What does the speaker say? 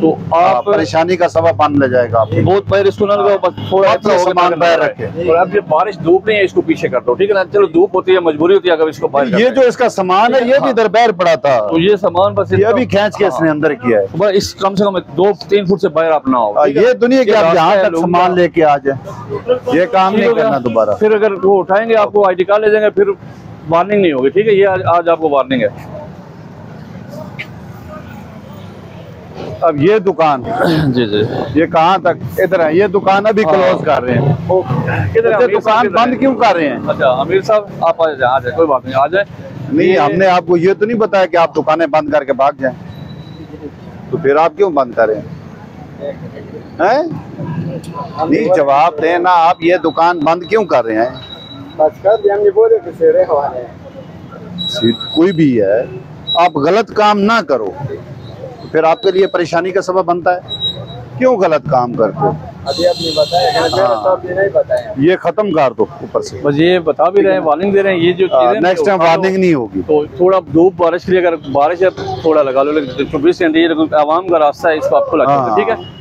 तो आप परेशानी का सबब बन ले जाएगा आपको। बहुत पैर इसको ना लगाओ, बस थोड़ा सा सामान पैर रखे। और अब ये बारिश धूप नहीं है, इसको पीछे कर दो, ठीक है ना। चलो धूप होती है, मजबूरी होती है, अगर इसको बाहर ये जो इसका सामान है ये भी इधर बाहर पड़ा था, तो ये सामान बस ये भी खींच के इसने अंदर किया है। बस इस कम से कम 2-3 फुट से बाहर आप ना हो। ये दुनिया के आप यहाँ तक सामान लेके आ जाए, ये काम नहीं करना दोबारा। फिर अगर वो उठाएंगे आपको ID कार्ड ले जाएंगे, फिर वार्निंग नहीं होगी, ठीक है। ये आज आपको वार्निंग है। अब ये दुकान जी जी, ये कहाँ तक इधर है, ये दुकान अभी क्लोज कर रहे हैं। किधर दुकान बंद क्यों कर रहे हैं? अच्छा अमीर साहब आप आ जाए, कोई बात नहीं, आ जाए। नहीं, हमने आपको ये तो नहीं बताया कि आप दुकानें बंद करके भाग जाएं, तो फिर आप क्यों बंद करें हैं? नहीं, जवाब देना, आप ये दुकान बंद क्यों कर रहे हैं? कोई भी है, आप गलत काम ना करो, फिर आपके लिए परेशानी का सबब बनता है। क्यों गलत काम करते हो? अभी आपने बताया, ये खत्म कर दो ऊपर से। बस ये बता भी रहे हैं, वार्निंग दे रहे हैं। ये जो नेक्स्ट टाइम वार्निंग नहीं होगी। तो थोड़ा धूप बारिश के लिए, अगर बारिश है थोड़ा लगा लो, लेकिन 24 घंटे आवाम का रास्ता है, इसको आपको लगा, ठीक है।